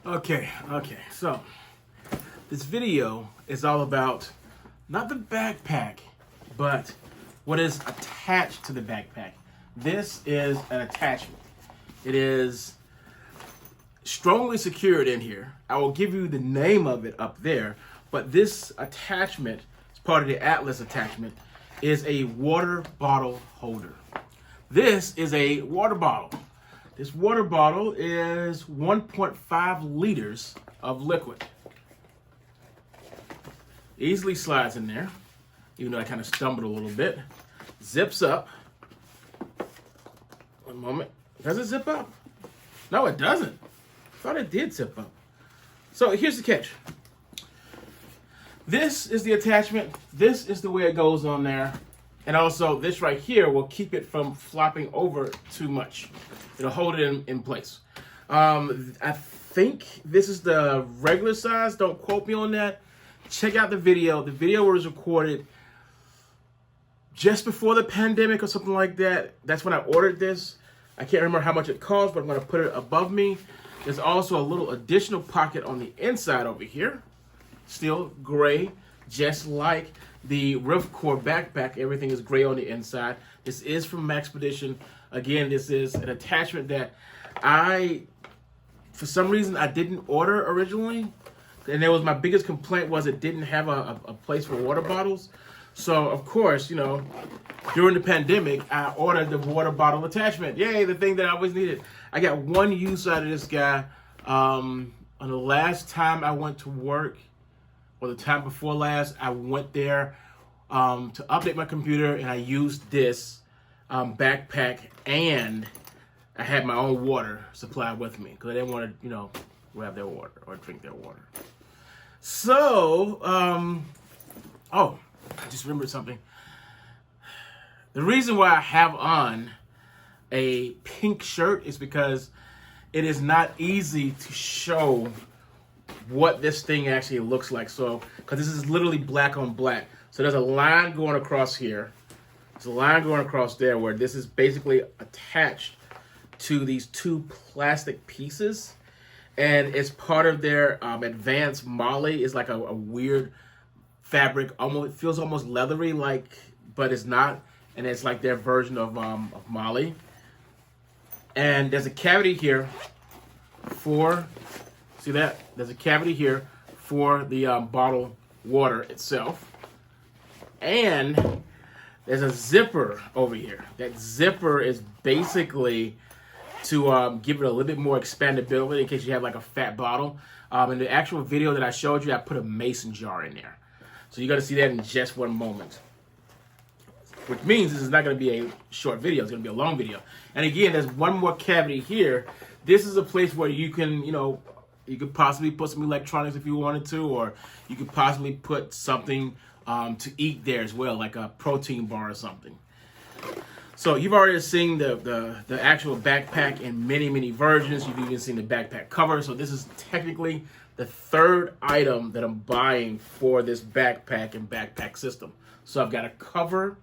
Okay, so this video is all about not the backpack, but what is attached to the backpack. This is an attachment. It is strongly secured in here. I will give you the name of it up there, but this attachment, as part of the Atlas attachment, is a water bottle holder. This is a water bottle. This water bottle is 1.5 liters of liquid. Easily slides in there, even though I kind of stumbled a little bit. Zips up. One moment. Does it zip up? No, it doesn't. I thought it did zip up. So here's the catch. This is the attachment. This is the way it goes on there. And also this right here will keep it from flopping over too much. It'll hold it in place. I think this is the regular size. Don't quote me on that. Check out the video. The video was recorded just before the pandemic or something like that. That's when I ordered this. I can't remember how much it cost, but I'm going to put it above me. There's also a little additional pocket on the inside over here. Still gray, just like the Ripcore backpack. Everything is gray on the inside. This is from Maxpedition. Again, this is an attachment that for some reason, I didn't order originally. And that was my biggest complaint, was it didn't have a place for water bottles. So, of course, you know, during the pandemic, I ordered the water bottle attachment. Yay, the thing that I always needed. I got one use out of this guy. On the last time I went to work, or the time before last, I went there to update my computer, and I used this backpack, and I had my own water supply with me because I didn't want to, you know, grab their water or drink their water. So, oh, I just remembered something. The reason why I have on a pink shirt is because it is not easy to show what this thing actually looks like. So, because this is literally black on black. So there's a line going across here. There's a line going across there where this is basically attached to these two plastic pieces. And it's part of their advanced Molly. It's like a weird fabric. It feels almost leathery, but it's not. And it's like their version of Molly. And there's a cavity here for, see that? There's a cavity here for the bottled water itself. And there's a zipper over here. That zipper is basically to give it a little bit more expandability in case you have like a fat bottle. In the actual video that I showed you, I put a mason jar in there. So you're gonna see that in just one moment. Which means this is not gonna be a short video, it's gonna be a long video. And again, there's one more cavity here. This is a place where you can, you know, you could possibly put some electronics if you wanted to, or you could possibly put something to eat there as well, like a protein bar or something. So you've already seen the actual backpack in many versions. You've even seen the backpack cover. So this is technically the third item that I'm buying for this backpack and backpack system. So I've got a cover,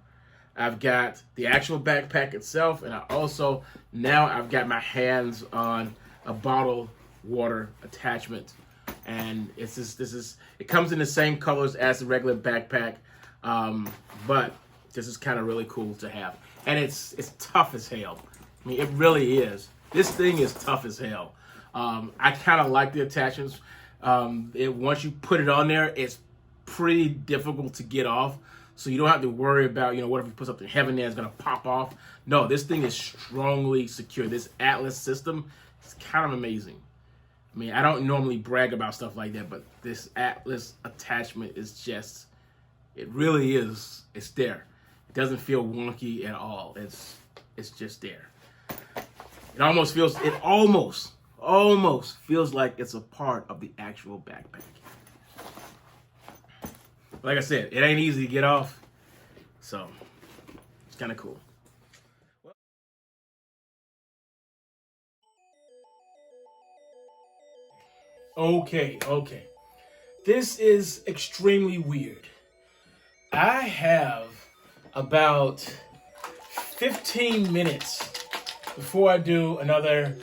I've got the actual backpack itself, and now I've got my hands on a bottled water attachment. And it comes in the same colors as the regular backpack, but this is kind of really cool to have. And it's tough as hell. I mean, it really is. This thing is tough as hell. I kind of like the attachments. Once you put it on there, it's pretty difficult to get off. So you don't have to worry about, you know, what if you put something heavy in there, it's going to pop off. No, this thing is strongly secure. This Atlas system is kind of amazing. I mean, I don't normally brag about stuff like that, but this Atlas attachment is just, it really is, it's there. It doesn't feel wonky at all. It's just there. It almost feels like it's a part of the actual backpack. Like I said, it ain't easy to get off, so it's kind of cool. Okay. This is extremely weird. I have about 15 minutes before I do another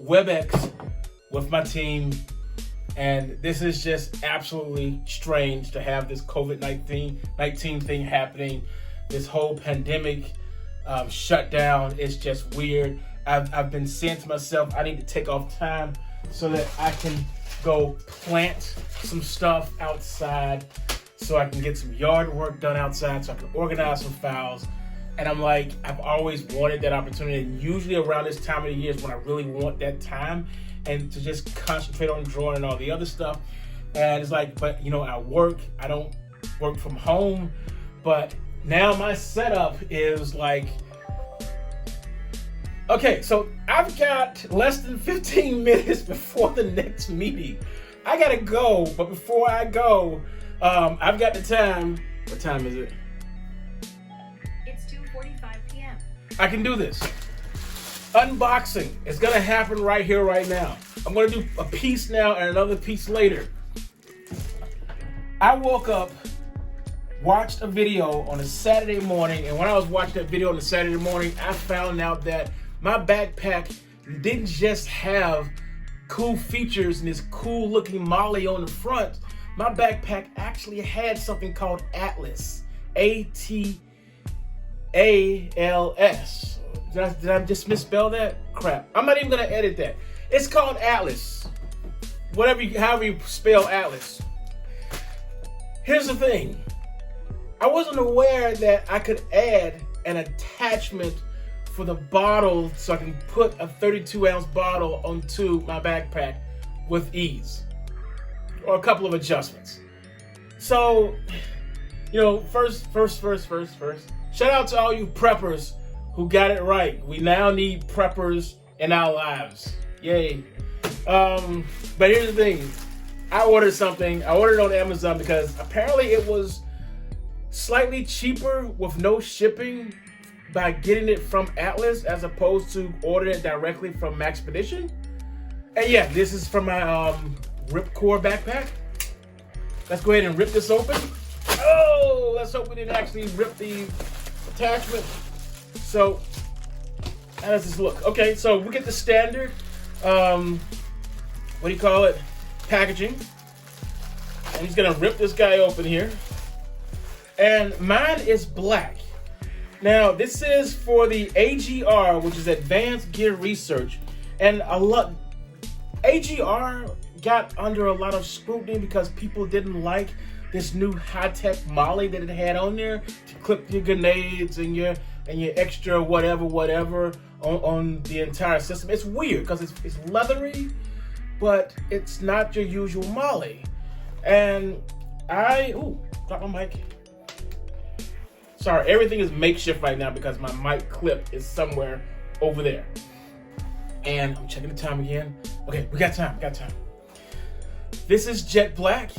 WebEx with my team. And this is just absolutely strange to have this COVID-19 thing happening. This whole pandemic shutdown is just weird. I've been saying to myself, I need to take off time so that I can go plant some stuff outside, so I can get some yard work done outside, so I can organize some files. And I'm like, I've always wanted that opportunity. And usually around this time of the year is when I really want that time and to just concentrate on drawing and all the other stuff. And it's like, but you know, I don't work from home, but now my setup is like, okay, so I've got less than 15 minutes before the next meeting. I gotta go, but before I go, I've got the time. What time is it? It's 2:45 p.m. I can do this. Unboxing. It's gonna happen right here, right now. I'm gonna do a piece now and another piece later. I woke up, watched a video on a Saturday morning, and when I was watching that video on a Saturday morning, I found out that my backpack didn't just have cool features and this cool looking molly on the front. My backpack actually had something called Atlas, ATLAS. Did I just misspell that? Crap. I'm not even gonna edit that. It's called Atlas. However you spell Atlas. Here's the thing. I wasn't aware that I could add an attachment for the bottle so I can put a 32-ounce bottle onto my backpack with ease, or a couple of adjustments. So, you know, first. Shout out to all you preppers who got it right. We now need preppers in our lives. Yay. But here's the thing. I ordered something. I ordered it on Amazon because apparently it was slightly cheaper with no shipping by getting it from Atlas as opposed to ordering it directly from Maxpedition. And yeah, this is from my Ripcord backpack. Let's go ahead and rip this open. Oh, let's hope we didn't actually rip the attachment. So, how does this look? Okay, so we get the standard, what do you call it? Packaging. I'm just gonna rip this guy open here. And mine is black. Now, this is for the AGR, which is Advanced Gear Research. And AGR got under a lot of scrutiny because people didn't like this new high-tech molly that it had on there to clip your grenades and your extra whatever on the entire system. It's weird because it's leathery, but it's not your usual molly. And drop my mic. Sorry, everything is makeshift right now because my mic clip is somewhere over there. And I'm checking the time again. Okay, we got time. This is jet black.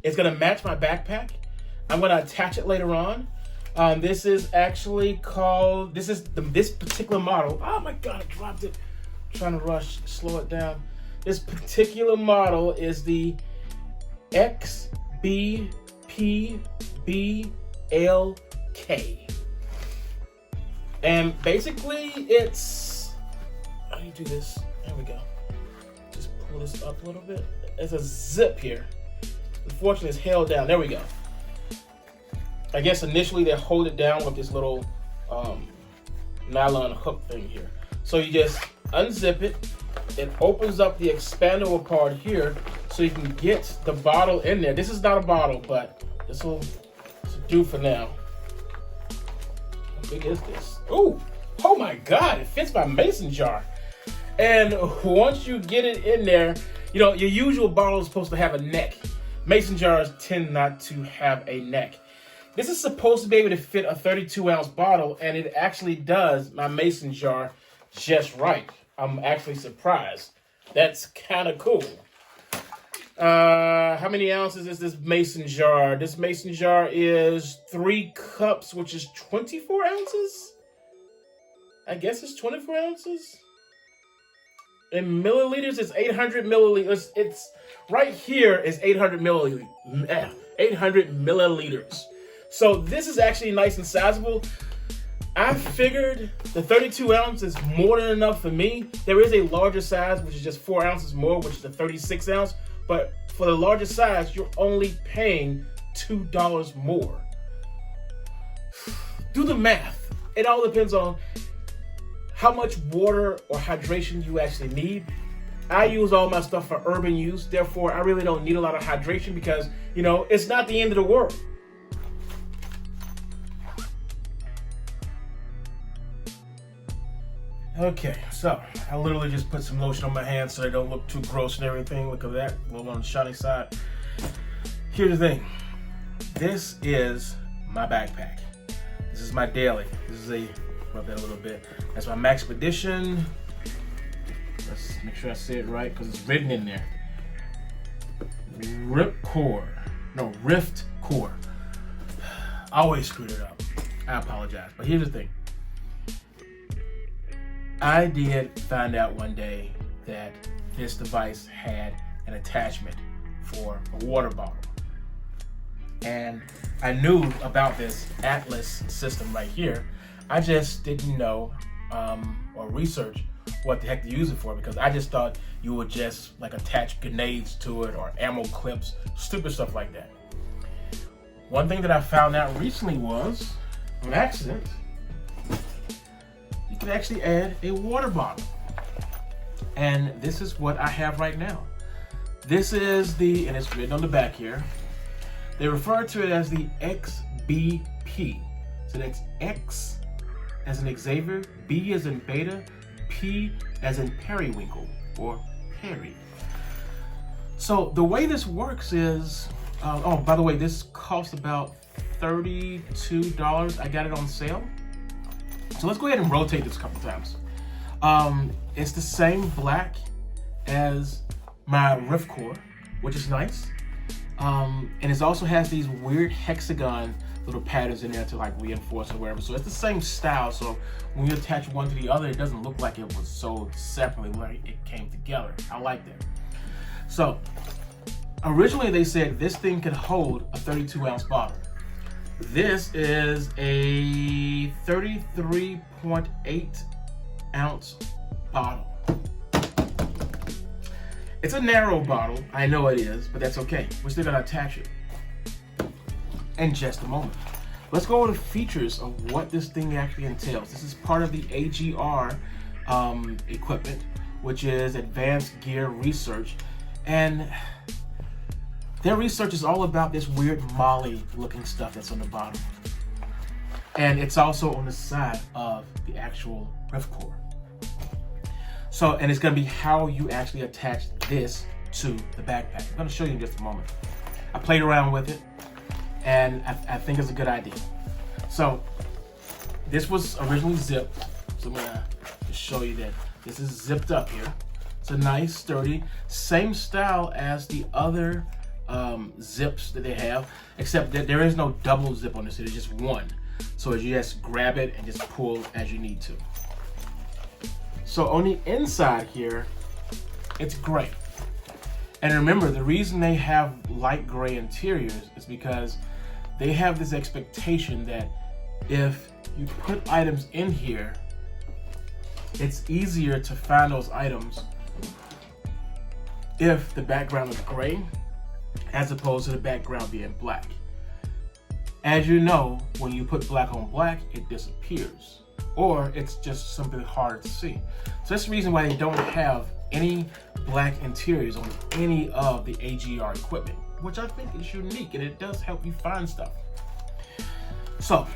It's gonna match my backpack. I'm gonna attach it later on. This is actually called, this particular model. Oh my God, I dropped it. I'm trying to rush, slow it down. This particular model is the XBP LK. And basically it's, how do you do this? There we go. Just pull this up a little bit. There's a zip here. Unfortunately, it's held down. There we go. I guess initially they hold it down with this little nylon hook thing here. So you just unzip it. It opens up the expandable part here so you can get the bottle in there. This is not a bottle, but this will do for now. How big is this? Oh my God, it fits my mason jar. And once you get it in there, you know, your usual bottle is supposed to have a neck. Mason jars tend not to have a neck. This is supposed to be able to fit a 32-ounce bottle, and it actually does my mason jar just right. I'm actually surprised. That's kind of cool. How many ounces is this mason jar? This mason jar is 3 cups, which is 24 ounces? I guess it's 24 ounces. In milliliters, it's 800 milliliters. It's right here is 800 milliliters. 800 milliliters. So this is actually nice and sizable. I figured the 32 ounce is more than enough for me. There is a larger size, which is just 4 ounces more, which is the 36 ounce. But for the larger size, you're only paying $2 more. Do the math. It all depends on how much water or hydration you actually need. I use all my stuff for urban use. Therefore, I really don't need a lot of hydration because, you know, it's not the end of the world. Okay, so I literally just put some lotion on my hands so they don't look too gross and everything. Look at that, a little on the shiny side. Here's the thing. This is my backpack. This is my daily. This is rub that a little bit. That's my Maxpedition. Let's make sure I say it right because it's written in there. Rift Core. I always screwed it up. I apologize. But here's the thing. I did find out one day that this device had an attachment for a water bottle. And I knew about this Atlas system right here. I just didn't know or research what the heck to use it for because I just thought you would just like attach grenades to it or ammo clips, stupid stuff like that. One thing that I found out recently was, on accident, you can actually add a water bottle. And this is what I have right now. This is and it's written on the back here, they refer to it as the XBP. So that's X as in Xavier, B as in beta, P as in periwinkle or Perry. So the way this works is, oh, by the way, this cost about $32. I got it on sale. So let's go ahead and rotate this a couple times. It's the same black as my Rift Core, which is nice. And it also has these weird hexagon little patterns in there to like reinforce or whatever. So it's the same style. So when you attach one to the other, it doesn't look like it was sold separately where it came together. I like that. So originally they said this thing could hold a 32 ounce bottle. This is a 33.8 ounce bottle. It's a narrow bottle, I know it is, but that's okay. We're still gonna attach it in just a moment. Let's go over the features of what this thing actually entails. This is part of the AGR equipment, which is Advanced Gear Research. And their research is all about this weird Molly looking stuff that's on the bottom. And it's also on the side of the actual Rift Core. So, and it's gonna be how you actually attach this to the backpack. I'm gonna show you in just a moment. I played around with it and I think it's a good idea. So, this was originally zipped. So I'm gonna just show you that this is zipped up here. It's a nice, sturdy, same style as the other zips that they have, except that there is no double zip on this, it is just one. So you just grab it and just pull as you need to. So on the inside here, it's gray. And remember, the reason they have light gray interiors is because they have this expectation that if you put items in here, it's easier to find those items if the background is gray as opposed to the background being black. As you know, when you put black on black, it disappears, or it's just simply hard to see. So that's the reason why they don't have any black interiors on any of the AGR equipment, which I think is unique, and it does help you find stuff. So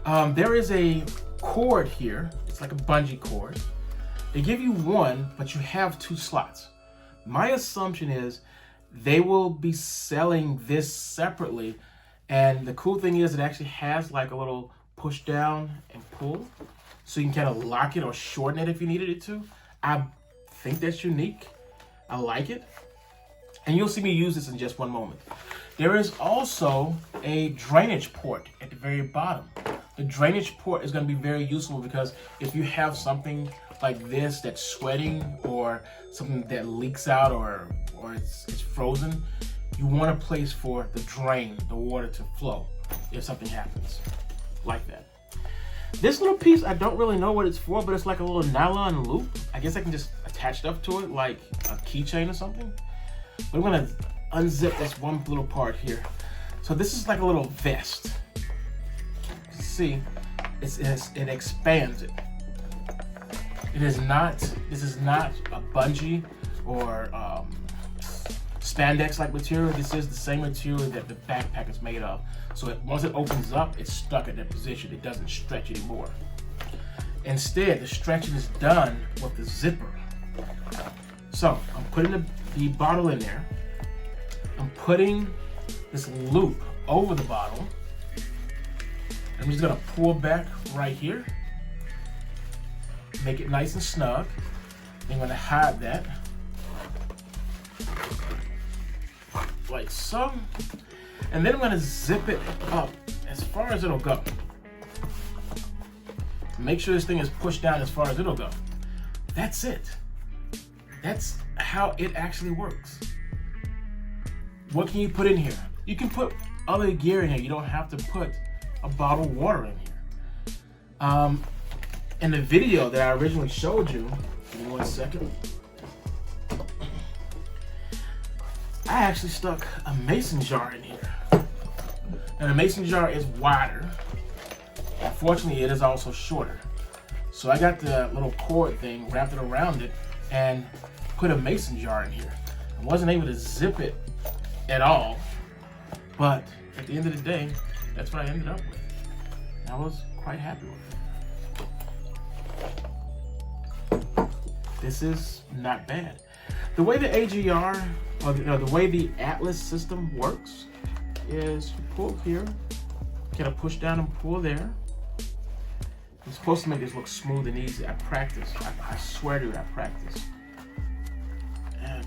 there is a cord here. It's like a bungee cord. They give you one, but you have 2 slots. My assumption is they will be selling this separately, and the cool thing is it actually has like a little push down and pull, so you can kind of lock it or shorten it if you needed it to. I think that's unique. I like it, and you'll see me use this in just one moment. There is also a drainage port at the very bottom. The drainage port is going to be very useful because if you have something like this that's sweating or something that leaks out or it's frozen, you want a place for the drain, the water to flow if something happens like that. This little piece, I don't really know what it's for, but it's like a little nylon loop. I guess I can just attach stuff to it, like a keychain or something. But I'm gonna unzip this one little part here. So this is like a little vest. You see, it expands it. This is not a bungee or spandex-like material. This is the same material that the backpack is made of. So once it opens up, it's stuck in that position. It doesn't stretch anymore. Instead, the stretching is done with the zipper. So I'm putting the bottle in there. I'm putting this loop over the bottle. I'm just gonna pull back right here. Make it nice and snug. I'm gonna hide that. Like so. And then I'm gonna zip it up as far as it'll go. Make sure this thing is pushed down as far as it'll go. That's it. That's how it actually works. What can you put in here? You can put other gear in here. You don't have to put a bottle of water in here. In the video that I originally showed you, give me 1 second. I actually stuck a mason jar in here. And the mason jar is wider. Unfortunately, it is also shorter. So I got the little cord thing, wrapped it around it, and put a mason jar in here. I wasn't able to zip it at all, but at the end of the day, that's what I ended up with. And I was quite happy with it. This is not bad. The way the AGR, or the way the Atlas system works, is you pull here, get a push down and pull there. I'm supposed to make this look smooth and easy. I practice. I swear to you, I practice.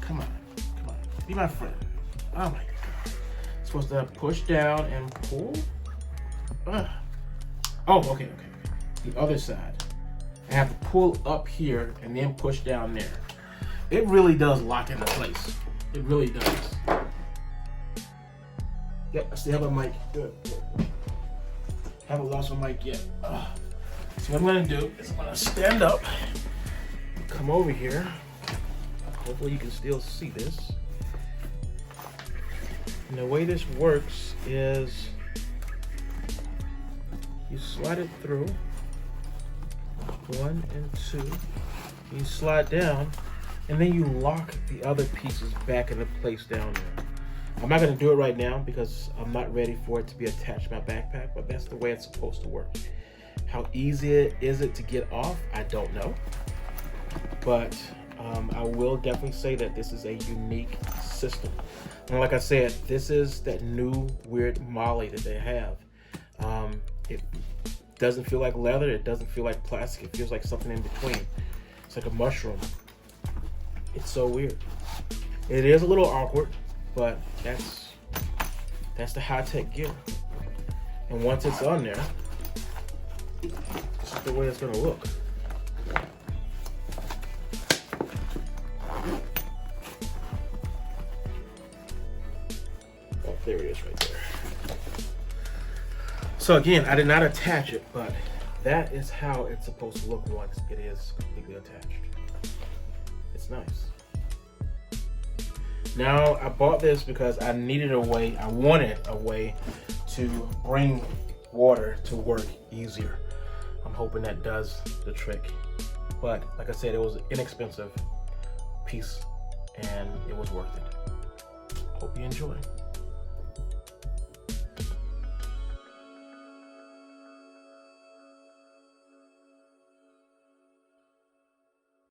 Come on, be my friend. Oh my God. Supposed to push down and pull. Oh, okay. The other side. I have to pull up here and then push down there. It really does lock into place. It really does. Yep, I still have a mic. Good. Haven't lost my mic yet. So what I'm gonna do is I'm gonna stand up, come over here. Hopefully you can still see this. And the way this works is you slide it through, 1 and 2. You slide down, and then you lock the other pieces back into place down there. I'm not gonna do it right now because I'm not ready for it to be attached to my backpack, but that's the way it's supposed to work. How easy is it to get off? I don't know. But I will definitely say that this is a unique system. And like I said, this is that new weird molly that they have. It doesn't feel like leather. It doesn't feel like plastic. It feels like something in between. It's like a mushroom. It's so weird. It is a little awkward, but that's the high-tech gear. And once it's on there, this is the way it's gonna look. Oh, there it is right there. So again, I did not attach it, but that is how it's supposed to look once it is completely attached. It's nice. Now, I bought this because I wanted a way to bring water to work easier. I'm hoping that does the trick. But like I said, it was an inexpensive piece and it was worth it. Hope you enjoy.